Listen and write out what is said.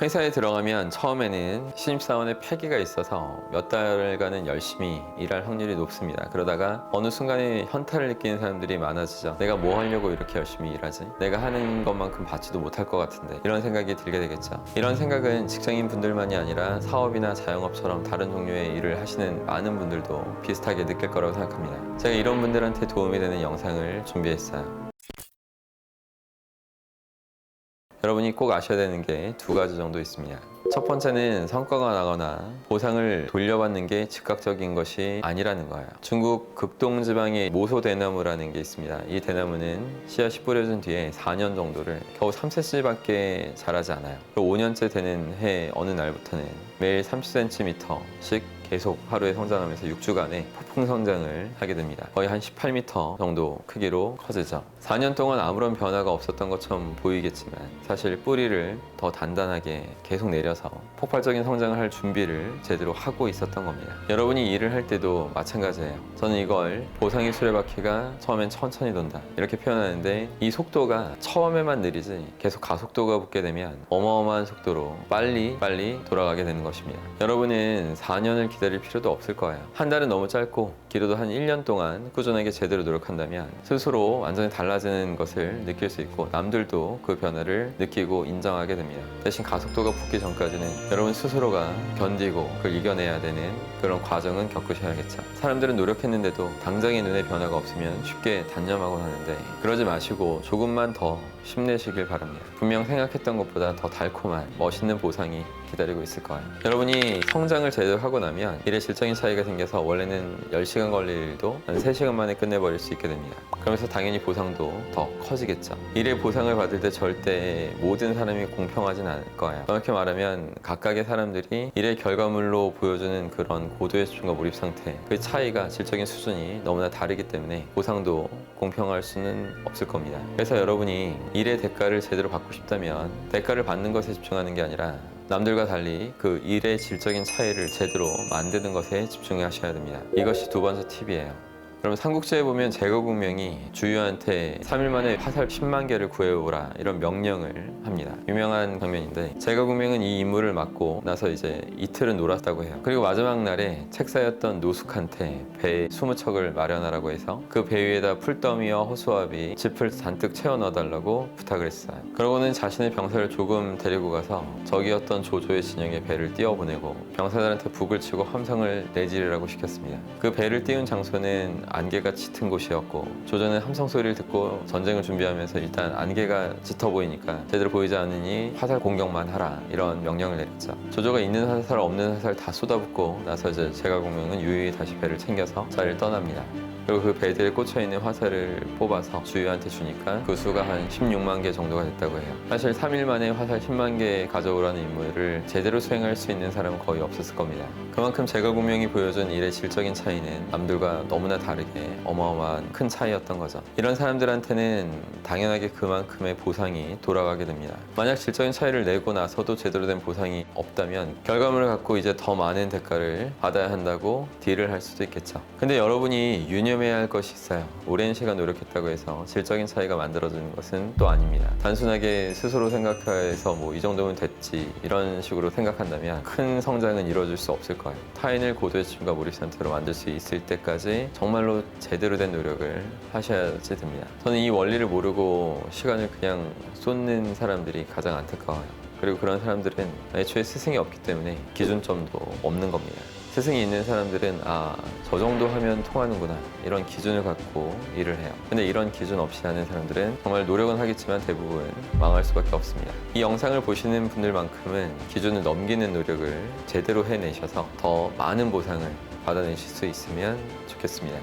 회사에 들어가면 처음에는 신입사원의 패기가 있어서 몇 달간은 열심히 일할 확률이 높습니다. 그러다가 어느 순간에 현타를 느끼는 사람들이 많아지죠. 내가 뭐 하려고 이렇게 열심히 일하지? 내가 하는 것만큼 받지도 못할 것 같은데, 이런 생각이 들게 되겠죠. 이런 생각은 직장인 분들만이 아니라 사업이나 자영업처럼 다른 종류의 일을 하시는 많은 분들도 비슷하게 느낄 거라고 생각합니다. 제가 이런 분들한테 도움이 되는 영상을 준비했어요. 여러분이 꼭 아셔야 되는 게 두 가지 정도 있습니다. 첫 번째는 성과가 나거나 보상을 돌려받는 게 즉각적인 것이 아니라는 거예요. 중국 극동지방의 모소 대나무라는 게 있습니다. 이 대나무는 씨앗이 뿌려진 뒤에 4년 정도를 겨우 3cm밖에 자라지 않아요. 5년째 되는 해 어느 날부터는 매일 30cm씩 계속 하루에 성장하면서 6주간의 폭풍 성장을 하게 됩니다. 거의 한 18m 정도 크기로 커지죠. 4년 동안 아무런 변화가 없었던 것처럼 보이겠지만 사실 뿌리를 더 단단하게 계속 내려서 폭발적인 성장을 할 준비를 제대로 하고 있었던 겁니다. 여러분이 일을 할 때도 마찬가지예요. 저는 이걸 보상의 수레바퀴가 처음엔 천천히 돈다 이렇게 표현하는데, 이 속도가 처음에만 느리지 계속 가속도가 붙게 되면 어마어마한 속도로 빨리 돌아가게 되는 것입니다. 여러분은 4년을 기다릴 필요도 없을 거예요. 한 달은 너무 짧고 길어도 한 1년 동안 꾸준하게 제대로 노력한다면 스스로 완전히 달라지는 것을 느낄 수 있고, 남들도 그 변화를 느끼고 인정하게 됩니다. 대신 가속도가 붙기 전까지는 여러분 스스로가 견디고 그걸 이겨내야 되는 그런 과정은 겪으셔야겠죠. 사람들은 노력했는데도 당장의 눈에 변화가 없으면 쉽게 단념하곤 하는데, 그러지 마시고 조금만 더 힘내시길 바랍니다. 분명 생각했던 것보다 더 달콤한 멋있는 보상이 기다리고 있을 거예요. 여러분이 성장을 제대로 하고 나면 일에 질적인 차이가 생겨서 원래는 10시간 걸릴 일도 한 3시간 만에 끝내버릴 수 있게 됩니다. 그러면서 당연히 보상도 더 커지겠죠. 일의 보상을 받을 때 절대 모든 사람이 공평하진 않을 거예요. 정확히 말하면 각각의 사람들이 일의 결과물로 보여주는 그런 고도의 집중과 몰입 상태, 그 차이가 질적인 수준이 너무나 다르기 때문에 보상도 공평할 수는 없을 겁니다. 그래서 여러분이 일의 대가를 제대로 받고 싶다면 대가를 받는 것에 집중하는 게 아니라 남들과 달리 그 일의 질적인 차이를 제대로 만드는 것에 집중하셔야 됩니다. 이것이 두 번째 팁이에요. 그럼 삼국지에 보면 제거국명이 주유한테 3일 만에 화살 10만 개를 구해오라 이런 명령을 합니다. 유명한 장면인데, 제거국명은 이 임무를 맡고 나서 이제 이틀은 놀았다고 해요. 그리고 마지막 날에 책사였던 노숙한테 배 20척을 마련하라고 해서 그 배 위에다 풀더미와 호수아비, 짚을 잔뜩 채워 넣어달라고 부탁을 했어요. 그러고는 자신의 병사를 조금 데리고 가서 적이었던 조조의 진영에 배를 띄워보내고 병사들한테 북을 치고 함성을 내지르라고 시켰습니다. 그 배를 띄운 장소는 안개가 짙은 곳이었고, 조조는 함성 소리를 듣고 전쟁을 준비하면서 일단 안개가 짙어 보이니까 제대로 보이지 않으니 화살 공격만 하라 이런 명령을 내렸죠. 조조가 있는 화살 없는 화살 다 쏟아붓고 나서 이제 제가공명은 유유히 다시 배를 챙겨서 자리를 떠납니다. 그리고 그 배들에 꽂혀있는 화살을 뽑아서 주유한테 주니까 그 수가 한 16만 개 정도가 됐다고 해요. 사실 3일 만에 화살 10만 개 가져오라는 임무를 제대로 수행할 수 있는 사람은 거의 없었을 겁니다. 그만큼 제거국명이 보여준 일의 질적인 차이는 남들과 너무나 다르게 어마어마한 큰 차이였던 거죠. 이런 사람들한테는 당연하게 그만큼의 보상이 돌아가게 됩니다. 만약 질적인 차이를 내고 나서도 제대로 된 보상이 없다면 결과물을 갖고 이제 더 많은 대가를 받아야 한다고 딜을 할 수도 있겠죠. 근데 여러분이 유념해야 할 것이 있어요. 오랜 시간 노력했다고 해서 질적인 차이가 만들어지는 것은 또 아닙니다. 단순하게 스스로 생각해서 뭐 이 정도면 됐지 이런 식으로 생각한다면 큰 성장은 이루어질 수 없을 거예요. 타인을 고도의 집중과 몰입 상태로 만들 수 있을 때까지 정말로 제대로 된 노력을 하셔야지 됩니다. 저는 이 원리를 모르고 시간을 그냥 쏟는 사람들이 가장 안타까워요. 그리고 그런 사람들은 애초에 스승이 없기 때문에 기준점도 없는 겁니다. 스승이 있는 사람들은 저 정도 하면 통하는구나 이런 기준을 갖고 일을 해요. 근데 이런 기준 없이 하는 사람들은 정말 노력은 하겠지만 대부분 망할 수밖에 없습니다. 이 영상을 보시는 분들만큼은 기준을 넘기는 노력을 제대로 해내셔서 더 많은 보상을 받아내실 수 있으면 좋겠습니다.